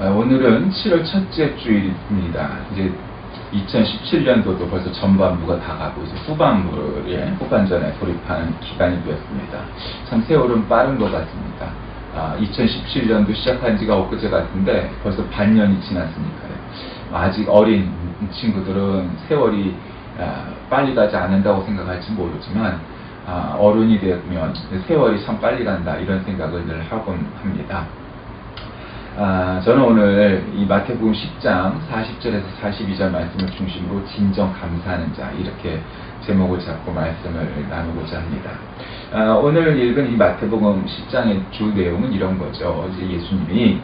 오늘은 7월 첫째 주일입니다. 이제 2017년도도 벌써 전반부가 다 가고 이제 후반전에 돌입하는 기간이 되었습니다. 참 세월은 빠른 것 같습니다. 2017년도 시작한 지가 엊그제 같은데 벌써 반년이 지났으니까요. 아직 어린 친구들은 세월이 빨리 가지 않는다고 생각할지 모르지만 어른이 되면 세월이 참 빨리 간다 이런 생각을 늘 하곤 합니다. 저는 오늘 이 마태복음 10장 40절에서 42절 말씀을 중심으로 진정 감사하는 자 이렇게 제목을 잡고 말씀을 나누고자 합니다. 오늘 읽은 이 마태복음 10장의 주 내용은 이런 거죠. 이제 예수님이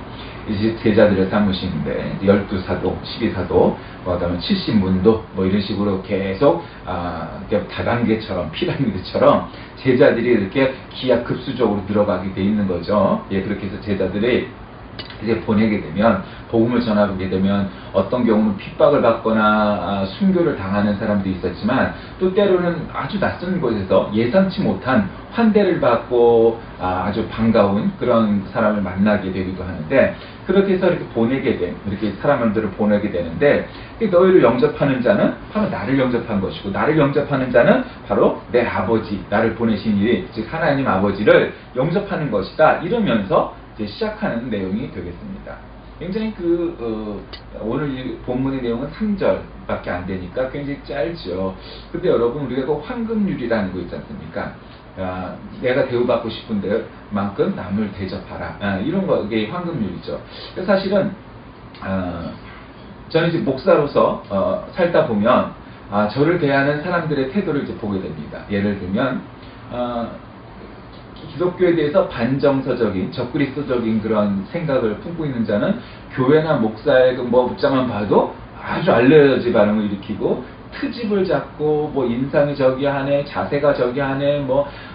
이제 제자들을 삼으시는데 12사도, 12사도, 그다음에 70문도 이런 식으로 계속 다단계처럼 피라미드처럼 제자들이 이렇게 기하급수적으로 들어가게 돼 있는 거죠. 그렇게 해서 제자들이 이제 보내게 되면, 복음을 전하게 되면 어떤 경우는 핍박을 받거나 순교를 당하는 사람도 있었지만 또 때로는 아주 낯선 곳에서 예상치 못한 환대를 받고 아주 반가운 그런 사람을 만나게 되기도 하는데, 그렇게 해서 이렇게 사람들을 보내게 되는데, 너희를 영접하는 자는 바로 나를 영접한 것이고 나를 영접하는 자는 바로 내 아버지, 나를 보내신 이 즉 하나님 아버지를 영접하는 것이다 이러면서 이제 시작하는 내용이 되겠습니다. 굉장히 오늘 이 본문의 내용은 3절밖에 안 되니까 굉장히 짧죠. 근데 여러분, 우리가 그 황금률이라는 거 있지 않습니까? 내가 대우받고 싶은 데만큼 남을 대접하라. 이런 거, 이게 황금률이죠. 사실은, 저는 이제 목사로서, 살다 보면, 저를 대하는 사람들의 태도를 이제 보게 됩니다. 예를 들면, 기독교에 대해서 반정서적인, 적그리스도적인 그런 생각을 품고 있는 자는 교회나 목사의 묻자만 봐도 아주 알레르기 반응을 일으키고, 트집을 잡고, 인상이 저기 하네, 자세가 저기 하네,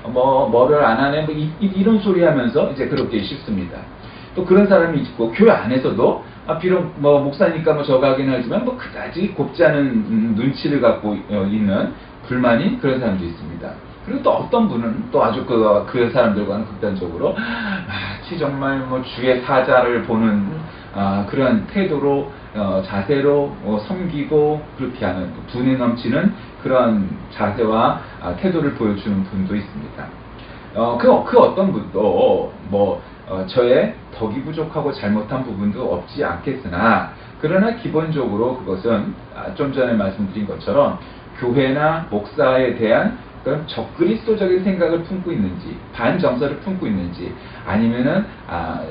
뭐를 안 하네, 이런 소리 하면서 이제 그렇게 싫습니다. 또 그런 사람이 있고, 교회 안에서도, 비록 목사니까 저거 하긴 하지만, 그다지 곱지 않은 눈치를 갖고 있는 불만인 그런 사람도 있습니다. 그리고 또 어떤 분은 또 아주 그 사람들과는 극단적으로 마치 정말 주의 사자를 보는 그런 태도로 자세로 섬기고 그렇게 하는 분에 넘치는 그런 자세와 태도를 보여주는 분도 있습니다. 그 어떤 분도 저의 덕이 부족하고 잘못한 부분도 없지 않겠으나, 그러나 기본적으로 그것은 좀 전에 말씀드린 것처럼 교회나 목사에 대한 그런 적그리스도적인 생각을 품고 있는지, 반정서를 품고 있는지, 아니면은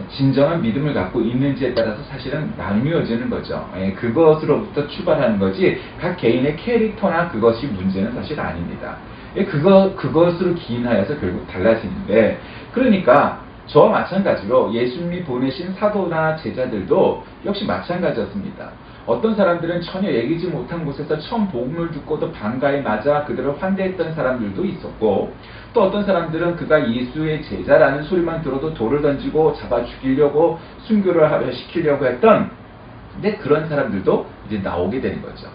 진정한 믿음을 갖고 있는지에 따라서 사실은 나뉘어지는 거죠. 그것으로부터 출발하는 거지 각 개인의 캐릭터나 그것이 문제는 사실 아닙니다. 그것으로 기인하여서 결국 달라지는데, 그러니까 저와 마찬가지로 예수님이 보내신 사도나 제자들도 역시 마찬가지였습니다. 어떤 사람들은 전혀 얘기지 못한 곳에서 처음 복음을 듣고도 반가에 맞아 그들을 환대했던 사람들도 있었고, 또 어떤 사람들은 그가 예수의 제자라는 소리만 들어도 돌을 던지고 잡아 죽이려고 순교를 시키려고 했던, 근데 그런 사람들도 이제 나오게 되는 거죠.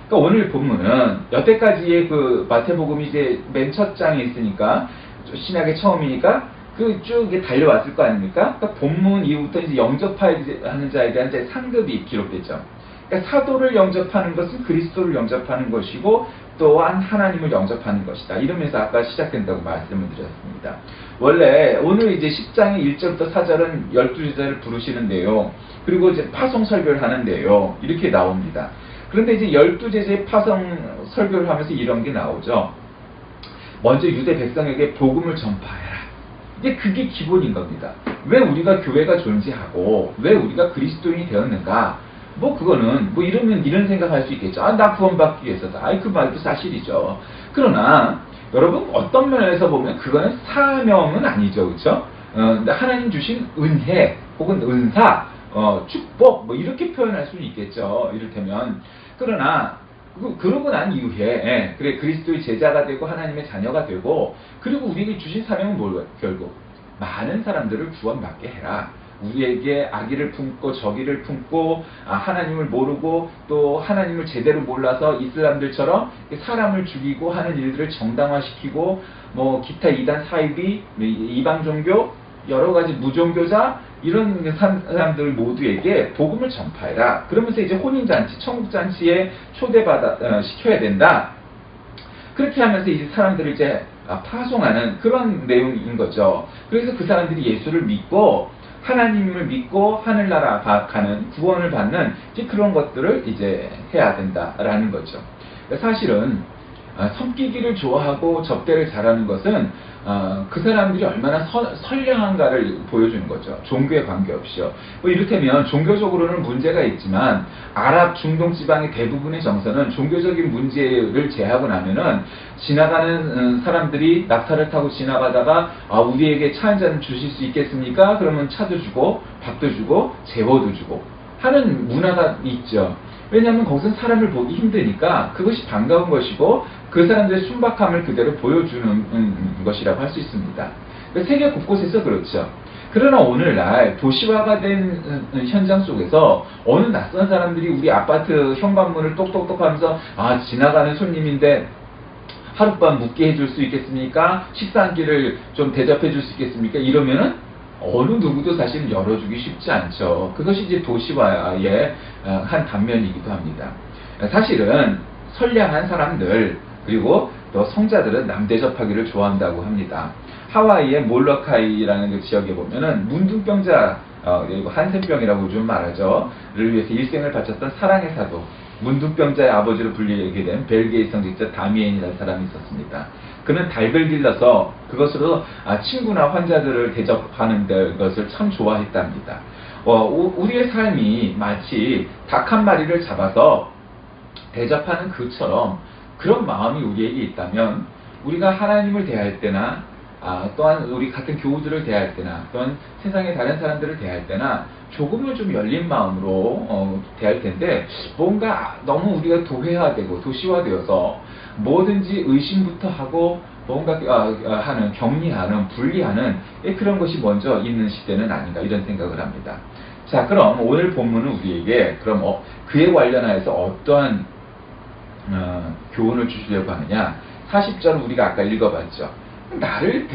그러니까 오늘 본문은 여태까지의 마태복음이 이제 맨 첫 장에 있으니까, 신약의 처음이니까 쭉 달려왔을 거 아닙니까? 그러니까 본문 이후부터 이제 영접하는 자에 대한 이제 상급이 기록되죠. 그러니까 사도를 영접하는 것은 그리스도를 영접하는 것이고, 또한 하나님을 영접하는 것이다. 이러면서 아까 시작된다고 말씀을 드렸습니다. 원래 오늘 이제 10장의 1절부터 4절은 12제자를 부르시는 내용, 그리고 이제 파송 설교를 하는 내용, 이렇게 나옵니다. 그런데 이제 12제자의 파송 설교를 하면서 이런 게 나오죠. 먼저 유대 백성에게 복음을 전파해라. 이제 그게 기본인 겁니다. 왜 우리가 교회가 존재하고 왜 우리가 그리스도인이 되었는가? 그거는 이런 생각할 수 있겠죠. 나 구원받기 위해서다. 그 말도 사실이죠. 그러나 여러분, 어떤 면에서 보면 그거는 사명은 아니죠, 그렇죠? 하나님 주신 은혜 혹은 은사, 축복 이렇게 표현할 수는 있겠죠. 이를테면. 그러나 그러고 난 이후에 그래 그리스도의 제자가 되고 하나님의 자녀가 되고, 그리고 우리에게 주신 사명은 뭘까요? 결국 많은 사람들을 구원받게 해라. 우리에게 악의를 품고 저기를 품고 하나님을 모르고 또 하나님을 제대로 몰라서 이슬람들처럼 사람을 죽이고 하는 일들을 정당화시키고 기타 이단 사이비 이방 종교 여러 가지 무종교자 이런 사람들 모두에게 복음을 전파해라. 그러면서 이제 혼인잔치, 천국잔치에 초대받아 시켜야 된다. 그렇게 하면서 이제 사람들을 이제 파송하는 그런 내용인 거죠. 그래서 그 사람들이 예수를 믿고 하나님을 믿고 하늘나라 가는 구원을 받는 이제 그런 것들을 이제 해야 된다라는 거죠. 사실은 섬기기를 좋아하고 접대를 잘하는 것은 그 사람들이 얼마나 선량한가를 보여주는 거죠. 종교에 관계없이요. 뭐 이를테면 종교적으로는 문제가 있지만 아랍 중동 지방의 대부분의 정서는 종교적인 문제를 제하고 나면은 지나가는 사람들이 낙타를 타고 지나가다가 우리에게 차 한 잔 주실 수 있겠습니까? 그러면 차도 주고 밥도 주고 재워도 주고 하는 문화가 있죠. 왜냐하면 거기서 사람을 보기 힘드니까 그것이 반가운 것이고 그 사람들의 순박함을 그대로 보여주는 것이라고 할 수 있습니다. 세계 곳곳에서 그렇죠. 그러나 오늘날 도시화가 된 현장 속에서 어느 낯선 사람들이 우리 아파트 현관문을 똑똑똑 하면서 지나가는 손님인데 하룻밤 묵게 해줄 수 있겠습니까? 식사 한 끼를 좀 대접해 줄 수 있겠습니까? 이러면은 어느 누구도 사실 열어주기 쉽지 않죠. 그것이 이제 도시화의 한 단면이기도 합니다. 사실은 선량한 사람들 그리고 또 성자들은 남 대접하기를 좋아한다고 합니다. 하와이의 몰러카이라는 그 지역에 보면은 문둥병자, 한센병이라고 좀 말하죠. 를 위해서 일생을 바쳤던 사랑의 사도, 문둥병자의 아버지로 불리게 된 벨기에 성직자 다미엔이라는 사람이 있었습니다. 그는 닭을 길러서 그것으로 친구나 환자들을 대접하는 것을 참 좋아했답니다. 우리의 삶이 마치 닭 한 마리를 잡아서 대접하는 그처럼 그런 마음이 우리에게 있다면 우리가 하나님을 대할 때나 또한 우리 같은 교우들을 대할 때나 또한 세상의 다른 사람들을 대할 때나 조금은 좀 열린 마음으로 대할 텐데 뭔가 너무 우리가 도회화되고 도시화되어서 뭐든지 의심부터 하고 뭔가 하는 격리하는 분리하는 그런 것이 먼저 있는 시대는 아닌가 이런 생각을 합니다. 자, 그럼 오늘 본문은 우리에게 그럼 그에 관련하여서 어떠한 교훈을 주시려고 하느냐. 40절 우리가 아까 읽어봤죠. 나를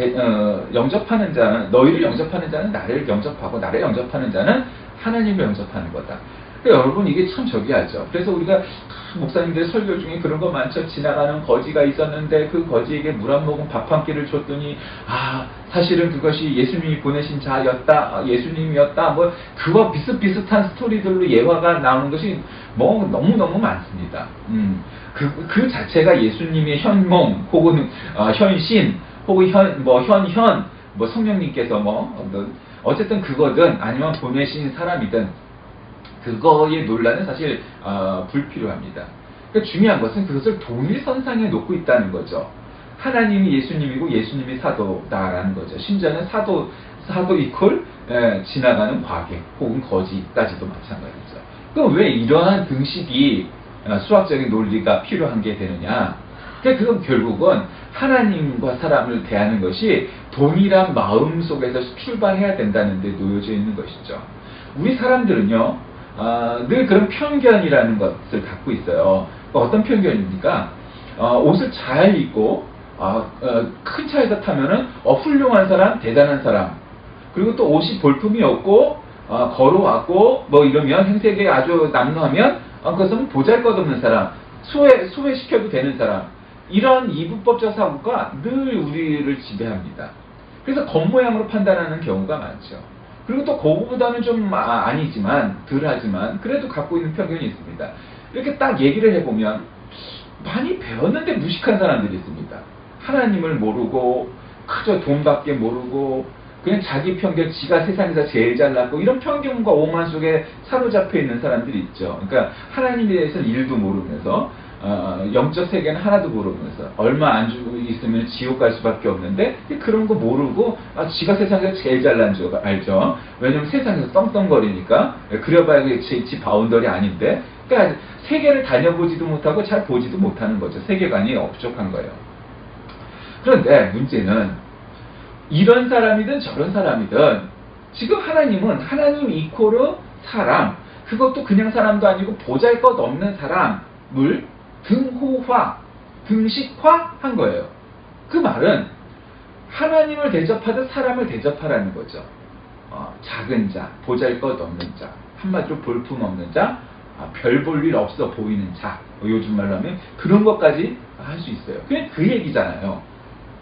영접하는 자는 너희를 영접하는 자는 나를 영접하고 나를 영접하는 자는 하나님을 영접하는 거다. 그러니까 여러분 이게 참 저기하죠. 그래서 우리가 목사님들 설교 중에 그런 거 많죠. 지나가는 거지가 있었는데 그 거지에게 물 한 모금 밥 한 끼를 줬더니 사실은 그것이 예수님이 보내신 자였다. 예수님이었다. 뭐 그와 비슷비슷한 스토리들로 예화가 나오는 것이 뭐 너무너무 많습니다. 그 자체가 예수님의 현몽 혹은 현신 혹은 현현 성령님께서 어쨌든 그거든 아니면 보내신 사람이든 그거의 논란은 사실 불필요합니다. 그러니까 중요한 것은 그것을 동일선상에 놓고 있다는 거죠. 하나님이 예수님이고 예수님이 사도다라는 거죠. 심지어는 사도 이퀄 지나가는 과객 혹은 거지까지도 마찬가지죠. 그럼 왜 이러한 등식이 수학적인 논리가 필요한 게 되느냐? 그건 결국은 하나님과 사람을 대하는 것이 동일한 마음 속에서 출발해야 된다는 데 놓여져 있는 것이죠. 우리 사람들은요, 늘 그런 편견이라는 것을 갖고 있어요. 어떤 편견입니까? 옷을 잘 입고, 큰 차에서 타면은, 훌륭한 사람, 대단한 사람. 그리고 또 옷이 볼품이 없고, 걸어왔고, 이러면 행색에 아주 남루하면, 그것은 보잘 것 없는 사람. 소외시켜도 되는 사람. 이런 이분법적 사고가 늘 우리를 지배합니다. 그래서 겉모양으로 판단하는 경우가 많죠. 그리고 또 그거보다는 좀 아니지만 덜하지만 그래도 갖고 있는 편견이 있습니다. 이렇게 딱 얘기를 해보면 많이 배웠는데 무식한 사람들이 있습니다. 하나님을 모르고 그저 돈밖에 모르고 그냥 자기 편견 지가 세상에서 제일 잘났고 이런 편견과 오만 속에 사로잡혀 있는 사람들이 있죠. 그러니까 하나님에 대해서는 일도 모르면서 영적 세계는 하나도 모르면서 얼마 안 주고 있으면 지옥 갈 수밖에 없는데 그런 거 모르고 지가 세상에서 제일 잘난 줄 알죠. 왜냐면 세상에서 떵떵거리니까 그려봐야 지 바운더리 아닌데 그러니까 세계를 다녀보지도 못하고 잘 보지도 못하는 거죠. 세계관이 부족한 거예요. 그런데 문제는 이런 사람이든 저런 사람이든 지금 하나님은 하나님 이코르 사람 그것도 그냥 사람도 아니고 보잘것없는 사람을 등식화한 거예요. 그 말은 하나님을 대접하듯 사람을 대접하라는 거죠. 작은 자, 보잘것없는 자, 한마디로 볼품없는 자, 별 볼 일 없어 보이는 자, 요즘 말로 하면 그런 것까지 할 수 있어요. 그냥 그 얘기잖아요.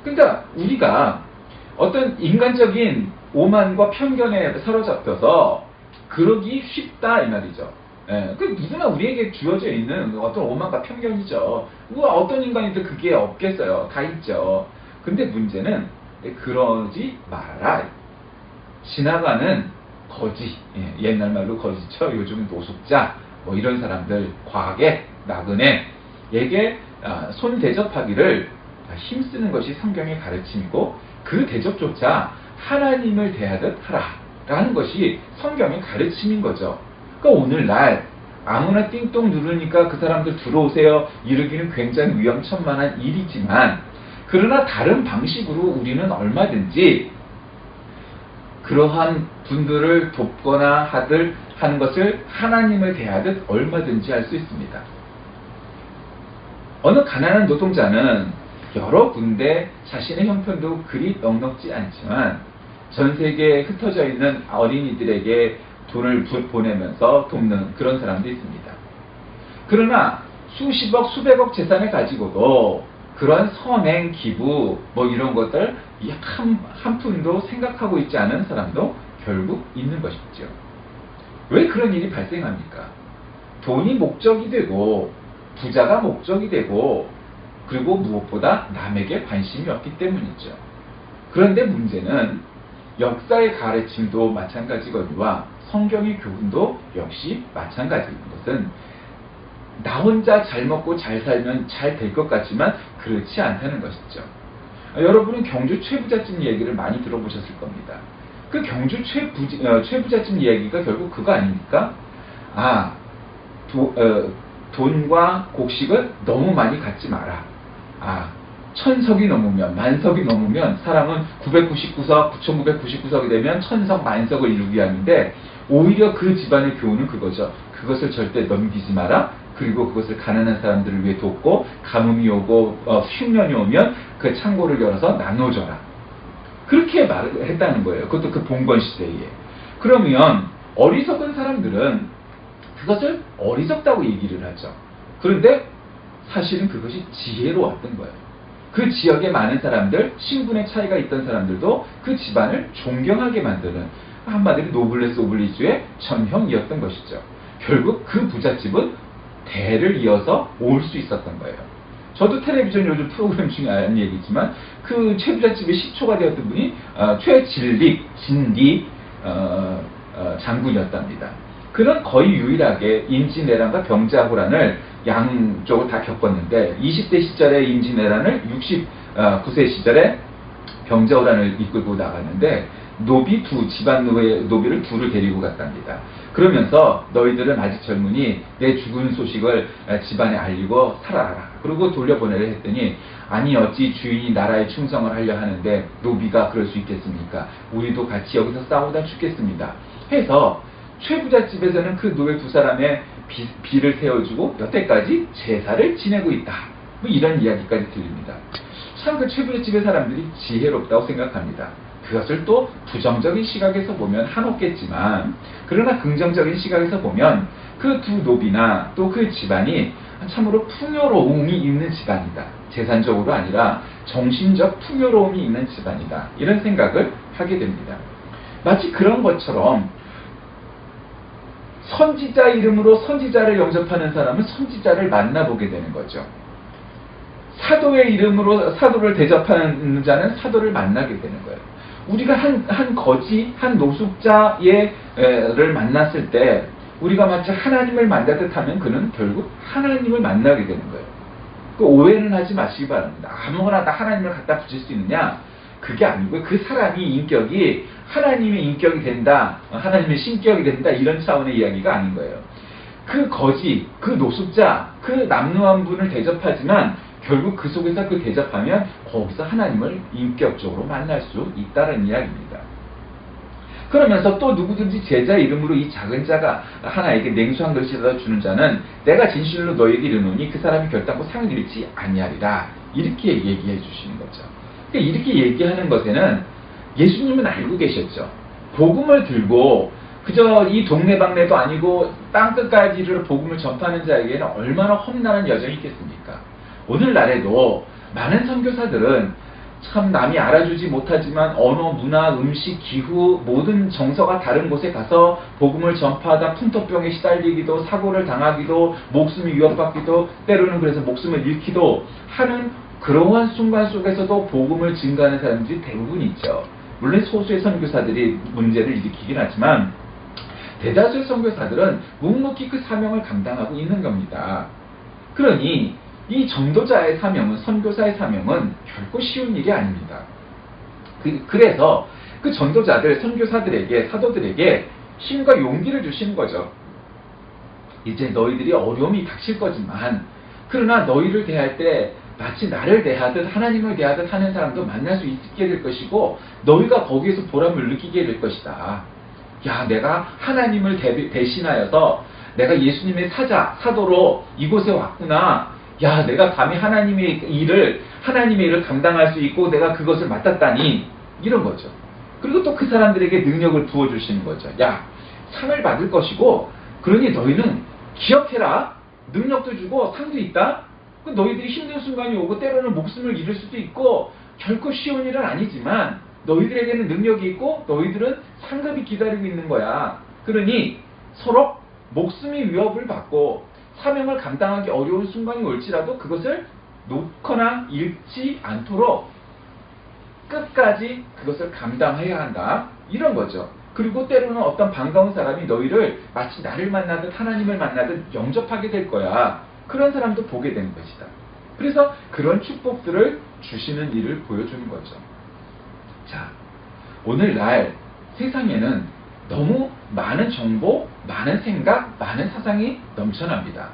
그러니까 우리가 어떤 인간적인 오만과 편견에 사로잡혀서 그러기 쉽다 이 말이죠. 예, 그 누구나 우리에게 주어져 있는 어떤 오만과 편견이죠. 어떤 인간이든 그게 없겠어요. 다 있죠. 근데 문제는 그러지 말아라. 지나가는 거지, 옛날 말로 거지죠. 요즘은 노숙자, 뭐 이런 사람들, 과객, 나그네에게 손 대접하기를 힘쓰는 것이 성경의 가르침이고, 그 대접조차 하나님을 대하듯 하라라는 것이 성경의 가르침인 거죠. 그러니까 오늘날 아무나 띵동 누르니까 그 사람들 들어오세요 이러기는 굉장히 위험천만한 일이지만, 그러나 다른 방식으로 우리는 얼마든지 그러한 분들을 돕거나 하는 것을 하나님을 대하듯 얼마든지 할 수 있습니다. 어느 가난한 노동자는 여러 군데 자신의 형편도 그리 넉넉지 않지만 전 세계에 흩어져 있는 어린이들에게 돈을 보내면서 돕는 그런 사람도 있습니다. 그러나 수십억, 수백억 재산을 가지고도 그러한 선행, 기부, 뭐 이런 것들 한 푼도 생각하고 있지 않은 사람도 결국 있는 것이죠. 왜 그런 일이 발생합니까? 돈이 목적이 되고 부자가 목적이 되고, 그리고 무엇보다 남에게 관심이 없기 때문이죠. 그런데 문제는 역사의 가르침도 마찬가지거니와 성경의 교훈도 역시 마찬가지인 것은, 나 혼자 잘 먹고 잘 살면 잘 될 것 같지만 그렇지 않다는 것이죠. 여러분은 경주 최부잣집 얘기를 많이 들어보셨을 겁니다. 그 경주 최부잣집 얘기가 결국 그거 아닙니까? 돈과 곡식을 너무 많이 갖지 마라. 1000석이 넘으면, 만석이 넘으면, 사람은 999석, 9999석이 되면 천석, 만석을 이루기 위함인데, 오히려 그 집안의 교훈은 그거죠. 그것을 절대 넘기지 마라. 그리고 그것을 가난한 사람들을 위해 돕고, 가뭄이 오고 흉년이 오면 그 창고를 열어서 나눠줘라. 그렇게 말을 했다는 거예요. 그것도 그 봉건 시대에. 그러면 어리석은 사람들은 그것을 어리석다고 얘기를 하죠. 그런데 사실은 그것이 지혜로웠던 거예요. 그 지역에 많은 사람들, 신분의 차이가 있던 사람들도 그 집안을 존경하게 만드는, 한마디로 노블레스 오블리주의 전형이었던 것이죠. 결국 그 부잣집은 대를 이어서 올 수 있었던 거예요. 저도 텔레비전 요즘 프로그램 중에 아는 얘기지만, 그 최부잣집의 시초가 되었던 분이 진리 장군이었답니다. 그는 거의 유일하게 임진왜란과 병자호란을 양쪽을 다 겪었는데, 20대 시절에 임진왜란을, 69세 시절에 병자호란을 이끌고 나갔는데, 집안 노비를 둘을 데리고 갔답니다. 그러면서 너희들은 아직 젊으니 내 죽은 소식을 집안에 알리고 살아라. 그리고 돌려보내려 했더니, 아니 어찌 주인이 나라에 충성을 하려 하는데 노비가 그럴 수 있겠습니까? 우리도 같이 여기서 싸우다 죽겠습니다. 해서 최부잣집에서는 그 노예 두 사람의 비를 세워주고 여태까지 제사를 지내고 있다. 뭐 이런 이야기까지 들립니다. 참 그 최부잣집의 사람들이 지혜롭다고 생각합니다. 그것을 또 부정적인 시각에서 보면 한없겠지만, 그러나 긍정적인 시각에서 보면 그 두 노비나 또 그 집안이 참으로 풍요로움이 있는 집안이다. 재산적으로 아니라 정신적 풍요로움이 있는 집안이다. 이런 생각을 하게 됩니다. 마치 그런 것처럼 선지자 이름으로 선지자를 영접하는 사람은 선지자를 만나보게 되는 거죠. 사도의 이름으로 사도를 대접하는 자는 사도를 만나게 되는 거예요. 우리가 한 거지, 한 노숙자를 만났을 때 우리가 마치 하나님을 만나듯 하면 그는 결국 하나님을 만나게 되는 거예요. 그 오해는 하지 마시기 바랍니다. 아무거나 다 하나님을 갖다 붙일 수 있느냐? 그게 아니고요. 그 사람이 인격이 하나님의 인격이 된다, 하나님의 신격이 된다, 이런 차원의 이야기가 아닌 거예요. 그 거지, 그 노숙자, 그 남루한 분을 대접하지만 결국 그 속에서 그 대접하면 거기서 하나님을 인격적으로 만날 수 있다는 이야기입니다. 그러면서 또 누구든지 제자 이름으로 이 작은 자가 하나에게 냉수 한 그릇이라도 주는 자는 내가 진실로 너에게 이르노니 그 사람이 결단코 상을 잃지 아니하리라. 이렇게 얘기해 주시는 거죠. 그러니까 이렇게 얘기하는 것에는 예수님은 알고 계셨죠. 복음을 들고 그저 이 동네방네도 아니고 땅끝까지를 복음을 전파하는 자에게는 얼마나 험난한 여정이 있겠습니까? 오늘날에도 많은 선교사들은 참 남이 알아주지 못하지만 언어, 문화, 음식, 기후 모든 정서가 다른 곳에 가서 복음을 전파하다 풍토병에 시달리기도 사고를 당하기도 목숨이 위협받기도 때로는 그래서 목숨을 잃기도 하는 그러한 순간 속에서도 복음을 증거하는 사람들이 대부분 있죠. 물론 소수의 선교사들이 문제를 일으키긴 하지만 대다수의 선교사들은 묵묵히 그 사명을 감당하고 있는 겁니다. 그러니 이 전도자의 사명은, 선교사의 사명은 결코 쉬운 일이 아닙니다. 그래서 그 전도자들, 선교사들에게, 사도들에게 힘과 용기를 주시는 거죠. 이제 너희들이 어려움이 닥칠 거지만 그러나 너희를 대할 때 마치 나를 대하듯 하나님을 대하듯 하는 사람도 만날 수 있게 될 것이고 너희가 거기에서 보람을 느끼게 될 것이다. 야, 내가 하나님을 대신하여서 내가 예수님의 사도로 이곳에 왔구나. 야, 내가 감히 하나님의 일을 감당할 수 있고 내가 그것을 맡았다니. 이런 거죠. 그리고 또 그 사람들에게 능력을 부어주시는 거죠. 야, 상을 받을 것이고 그러니 너희는 기억해라. 능력도 주고 상도 있다. 너희들이 힘든 순간이 오고 때로는 목숨을 잃을 수도 있고 결코 쉬운 일은 아니지만 너희들에게는 능력이 있고 너희들은 상급이 기다리고 있는 거야. 그러니 서로 목숨이 위협을 받고 사명을 감당하기 어려운 순간이 올지라도 그것을 놓거나 잃지 않도록 끝까지 그것을 감당해야 한다. 이런 거죠. 그리고 때로는 어떤 반가운 사람이 너희를 마치 나를 만나듯 하나님을 만나듯 영접하게 될 거야. 그런 사람도 보게 되는 것이다. 그래서 그런 축복들을 주시는 일을 보여주는 거죠. 자, 오늘날 세상에는 너무 많은 정보, 많은 생각, 많은 사상이 넘쳐납니다.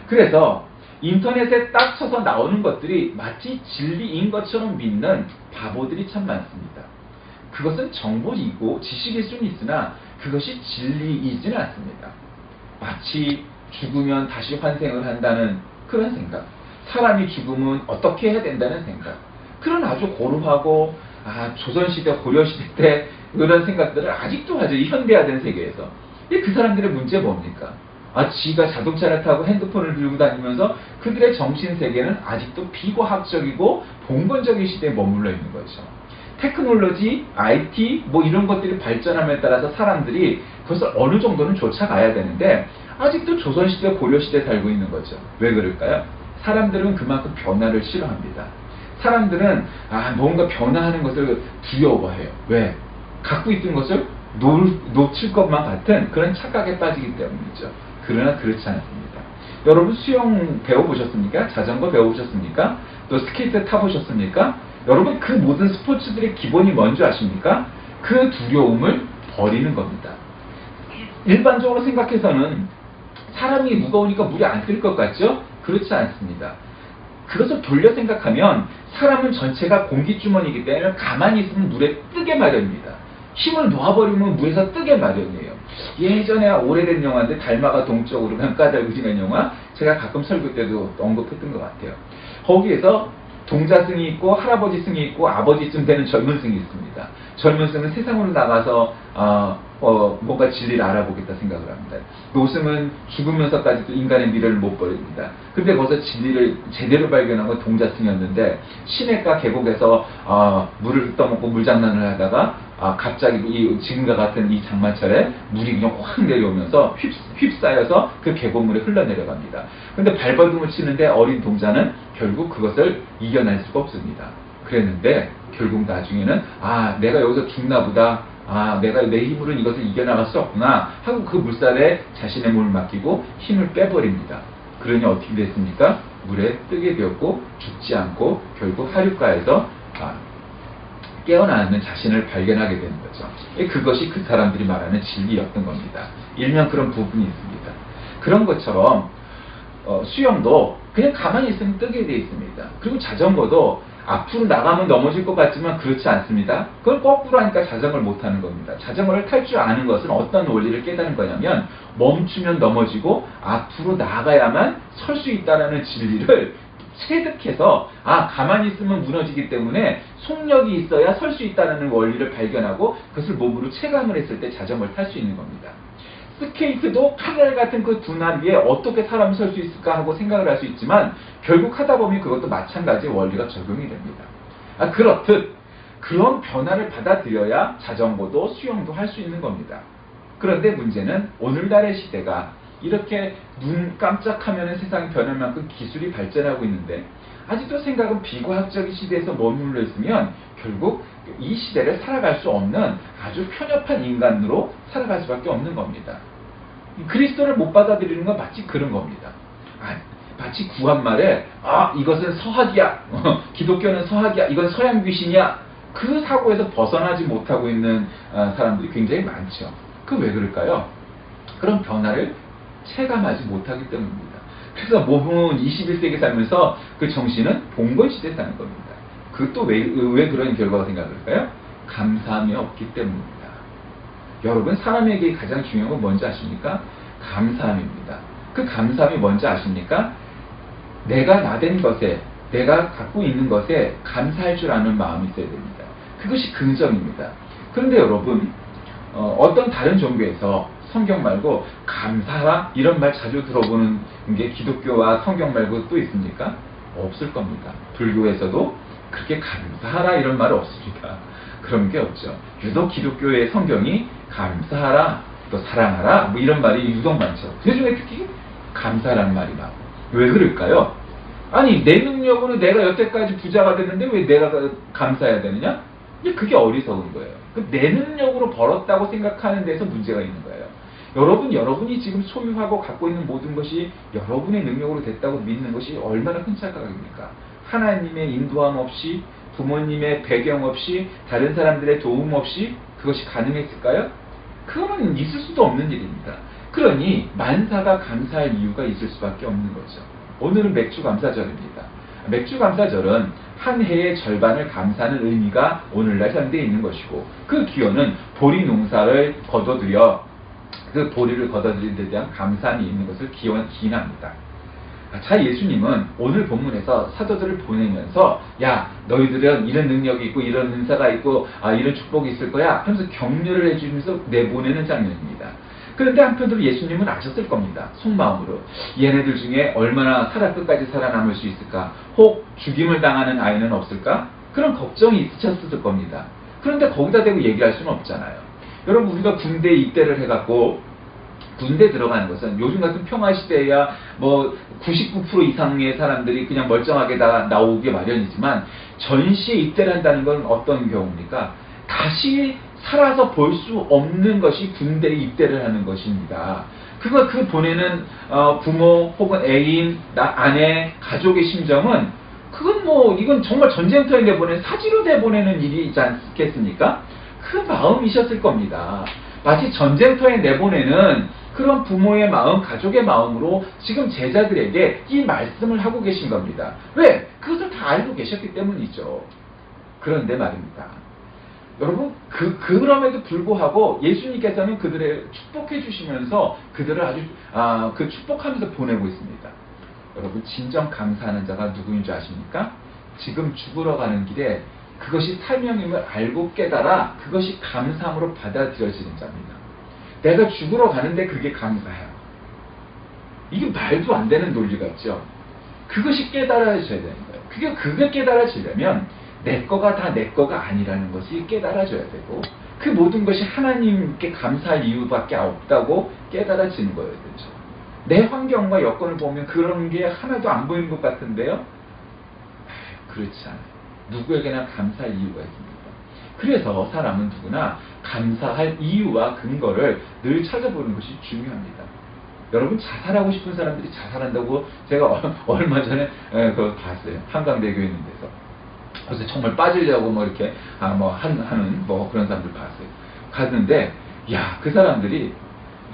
그래서 인터넷에 딱 쳐서 나오는 것들이 마치 진리인 것처럼 믿는 바보들이 참 많습니다. 그것은 정보이고 지식일 수는 있으나 그것이 진리이지는 않습니다. 마치 죽으면 다시 환생을 한다는 그런 생각, 사람이 죽으면 어떻게 해야 된다는 생각, 그런 아주 고루하고 조선시대, 고려시대 때 그런 생각들을 아직도 하죠. 이 현대화된 세계에서. 근데 그 사람들의 문제 뭡니까? 지가 자동차를 타고 핸드폰을 들고 다니면서 그들의 정신세계는 아직도 비과학적이고 봉건적인 시대에 머물러 있는 거죠. 테크놀로지, IT 뭐 이런 것들이 발전함에 따라서 사람들이 그것을 어느 정도는 쫓아가야 되는데 아직도 조선시대, 고려시대에 살고 있는 거죠. 왜 그럴까요? 사람들은 그만큼 변화를 싫어합니다. 사람들은 뭔가 변화하는 것을 두려워해요. 왜? 갖고 있던 것을 놓칠 것만 같은 그런 착각에 빠지기 때문이죠. 그러나 그렇지 않습니다. 여러분 수영 배워보셨습니까? 자전거 배워보셨습니까? 또 스케이트 타보셨습니까? 여러분 그 모든 스포츠들의 기본이 뭔지 아십니까? 그 두려움을 버리는 겁니다. 일반적으로 생각해서는 사람이 무거우니까 물에 안 뜰 것 같죠? 그렇지 않습니다. 그것을 돌려 생각하면 사람은 전체가 공기주머니이기 때문에 가만히 있으면 물에 뜨게 마련입니다. 힘을 놓아버리면 물에서 뜨게 마련이에요. 예전에 오래된 영화인데 달마가 동쪽으로 까닭우징한 영화, 제가 가끔 설교 때도 언급했던 것 같아요. 거기에서 동자승이 있고 할아버지 승이 있고 아버지쯤 되는 젊은 승이 있습니다. 젊은 승은 세상으로 나가서 뭔가 진리를 알아보겠다 생각을 합니다. 노승은 죽으면서까지도 인간의 미래를 못 버립니다. 근데 거기서 진리를 제대로 발견한 건 동자승이었는데 시냇가 계곡에서 물을 떠먹고 물장난을 하다가 갑자기 지금과 같은 이 장마철에 물이 그냥 확 내려오면서 휩싸여서 그 계곡물에 흘러내려갑니다. 근데 발버둥을 치는데 어린 동자는 결국 그것을 이겨낼 수가 없습니다. 그랬는데 결국 나중에는 내가 여기서 죽나 보다, 내가 내 힘으로는 이것을 이겨나갈 수 없구나 하고 그 물살에 자신의 몸을 맡기고 힘을 빼버립니다. 그러니 어떻게 됐습니까? 물에 뜨게 되었고 죽지 않고 결국 하류가에서 깨어나는 자신을 발견하게 되는 거죠. 그것이 그 사람들이 말하는 진리였던 겁니다. 일면 그런 부분이 있습니다. 그런 것처럼 수영도 그냥 가만히 있으면 뜨게 되어 있습니다. 그리고 자전거도 앞으로 나가면 넘어질 것 같지만 그렇지 않습니다. 그걸 거꾸로 하니까 자전거를 못하는 겁니다. 자전거를 탈 줄 아는 것은 어떤 원리를 깨달은 거냐면 멈추면 넘어지고 앞으로 나가야만 설 수 있다는 진리를 체득해서 가만히 있으면 무너지기 때문에 속력이 있어야 설 수 있다는 원리를 발견하고 그것을 몸으로 체감을 했을 때 자전거를 탈 수 있는 겁니다. 스케이트도 카레 같은 그 두날 위에 어떻게 사람이 설 수 있을까 하고 생각을 할 수 있지만 결국 하다 보면 그것도 마찬가지의 원리가 적용이 됩니다. 그렇듯 그런 변화를 받아들여야 자전거도 수영도 할 수 있는 겁니다. 그런데 문제는 오늘날의 시대가 이렇게 눈 깜짝하면 세상이 변할 만큼 기술이 발전하고 있는데 아직도 생각은 비과학적인 시대에서 머물러 있으면 결국 이 시대를 살아갈 수 없는 아주 편협한 인간으로 살아갈 수밖에 없는 겁니다. 그리스도를 못 받아들이는 건 마치 그런 겁니다. 마치 구한말에 이것은 서학이야, 기독교는 서학이야, 이건 서양 귀신이야, 그 사고에서 벗어나지 못하고 있는 사람들이 굉장히 많죠. 그 왜 그럴까요? 그런 변화를 체감하지 못하기 때문입니다. 그래서 몸은 21세기 살면서 그 정신은 봉건시대에 사는 겁니다. 그것도 왜 그런 결과가 생각할까요? 감사함이 없기 때문입니다. 여러분, 사람에게 가장 중요한 건 뭔지 아십니까? 감사함입니다. 그 감사함이 뭔지 아십니까? 내가 나된 것에, 내가 갖고 있는 것에 감사할 줄 아는 마음이 있어야 됩니다. 그것이 긍정입니다. 그런데 여러분, 어떤 다른 종교에서 성경 말고 감사하라 이런 말 자주 들어보는 게 기독교와 성경 말고 또 있습니까? 없을 겁니다. 불교에서도 그렇게 감사하라 이런 말 없습니다. 그런 게 없죠. 유독 기독교의 성경이 감사하라, 또 사랑하라 뭐 이런 말이 유독 많죠. 그 중에 특히 감사라는 말이 나오고. 왜 그럴까요? 아니, 내 능력으로 내가 여태까지 부자가 됐는데 왜 내가 감사해야 되느냐? 그게 어리석은 거예요. 내 능력으로 벌었다고 생각하는 데서 문제가 있는 거예요. 여러분이 지금 소유하고 갖고 있는 모든 것이 여러분의 능력으로 됐다고 믿는 것이 얼마나 큰 착각입니까? 하나님의 인도함 없이, 부모님의 배경 없이, 다른 사람들의 도움 없이 그것이 가능했을까요? 그거는 있을 수도 없는 일입니다. 그러니 만사가 감사할 이유가 있을 수밖에 없는 거죠. 오늘은 맥주감사절입니다. 맥주감사절은 한 해의 절반을 감사하는 의미가 오늘날 현대에 있는 것이고, 그 기원은 보리 농사를 거둬들여 그 보리를 거둬들인 데 대한 감사함이 있는 것을 기인합니다. 자, 예수님은 오늘 본문에서 사도들을 보내면서 너희들은 이런 능력이 있고 이런 은사가 있고 이런 축복이 있을 거야 하면서 격려를 해주면서 내보내는 장면입니다. 그런데 한편으로 예수님은 아셨을 겁니다. 속마음으로. 얘네들 중에 얼마나 끝까지 살아남을 수 있을까? 혹 죽임을 당하는 아이는 없을까? 그런 걱정이 있으셨을 겁니다. 그런데 거기다 대고 얘기할 수는 없잖아요. 여러분, 우리가 군대에 입대를 해갖고 군대 들어가는 것은 요즘 같은 평화시대에야 99% 이상의 사람들이 그냥 멀쩡하게 다 나오기 마련이지만, 전시에 입대를 한다는 건 어떤 경우입니까? 다시 살아서 볼 수 없는 것이 군대에 입대를 하는 것입니다. 그 보내는 부모 혹은 애인, 아내, 가족의 심정은 이건 정말 전쟁터에 내보내는 사지로 내보내는 일이지 않겠습니까? 그 마음이셨을 겁니다. 마치 전쟁터에 내보내는 그런 부모의 마음, 가족의 마음으로 지금 제자들에게 이 말씀을 하고 계신 겁니다. 왜? 그것을 다 알고 계셨기 때문이죠. 그런데 말입니다. 여러분, 그럼에도 불구하고 예수님께서는 그들을 축복해 주시면서 그들을 아주 축복하면서 보내고 있습니다. 여러분, 진정 감사하는 자가 누구인 줄 아십니까? 지금 죽으러 가는 길에 그것이 사명임을 알고 깨달아 그것이 감사함으로 받아들여지는 자입니다. 내가 죽으러 가는데 그게 감사해요. 이게 말도 안 되는 논리 같죠? 그것이 깨달아져야 되는 거예요. 그게 깨달아지려면 내 거가 다 내 거가 아니라는 것이 깨달아져야 되고, 그 모든 것이 하나님께 감사할 이유밖에 없다고 깨달아지는 거예요. 그렇죠? 내 환경과 여건을 보면 그런 게 하나도 안 보이는 것 같은데요? 그렇지 않아요. 누구에게나 감사할 이유가 있습니다. 그래서 사람은 누구나 감사할 이유와 근거를 늘 찾아보는 것이 중요합니다. 여러분, 자살하고 싶은 사람들이 자살한다고 제가 얼마 전에 그거 봤어요. 한강대교에 있는 데서. 그래서 정말 빠지려고 이렇게 하는 그런 사람들 봤어요. 갔는데 그 사람들이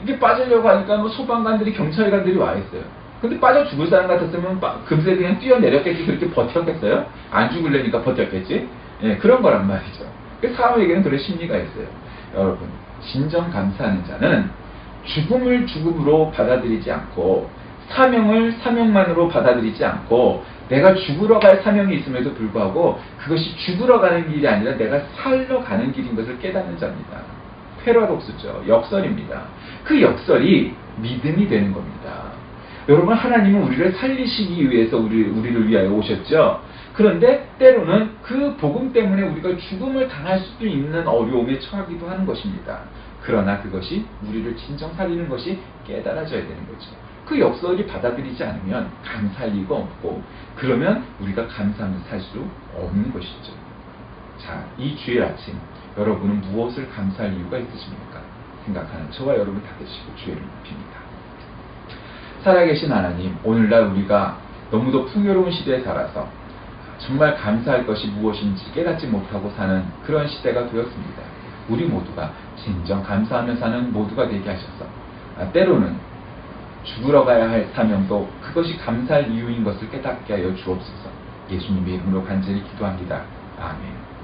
이게 빠지려고 하니까 소방관들이, 경찰관들이 와 있어요. 근데 빠져 죽을 사람 같았으면 금세 그냥 뛰어내렸겠지. 그렇게 버텼겠어요? 안 죽으려니까 버텼겠지? 그런 거란 말이죠. 사람에게는 그런 심리가 있어요. 여러분, 진정 감사하는 자는 죽음을 죽음으로 받아들이지 않고, 사명을 사명만으로 받아들이지 않고, 내가 죽으러 갈 사명이 있음에도 불구하고 그것이 죽으러 가는 길이 아니라 내가 살러 가는 길인 것을 깨닫는 자입니다. 패러독스죠. 역설입니다. 그 역설이 믿음이 되는 겁니다. 여러분, 하나님은 우리를 살리시기 위해서 우리를 위하여 오셨죠. 그런데 때로는 그 복음 때문에 우리가 죽음을 당할 수도 있는 어려움에 처하기도 하는 것입니다. 그러나 그것이 우리를 진정 살리는 것이 깨달아져야 되는 거죠. 그 역설이 받아들이지 않으면 감사할 이유가 없고, 그러면 우리가 감사하며 살 수 없는 것이죠. 자, 이 주일 아침 여러분은 무엇을 감사할 이유가 있으십니까? 생각하는 저와 여러분 다 되시고 주의를 높입니다. 살아계신 하나님, 오늘날 우리가 너무도 풍요로운 시대에 살아서 정말 감사할 것이 무엇인지 깨닫지 못하고 사는 그런 시대가 되었습니다. 우리 모두가 진정 감사하며 사는 모두가 되게 하셔서 때로는 죽으러 가야 할 사명도 그것이 감사할 이유인 것을 깨닫게 하여 주옵소서. 예수님의 이름으로 간절히 기도합니다. 아멘.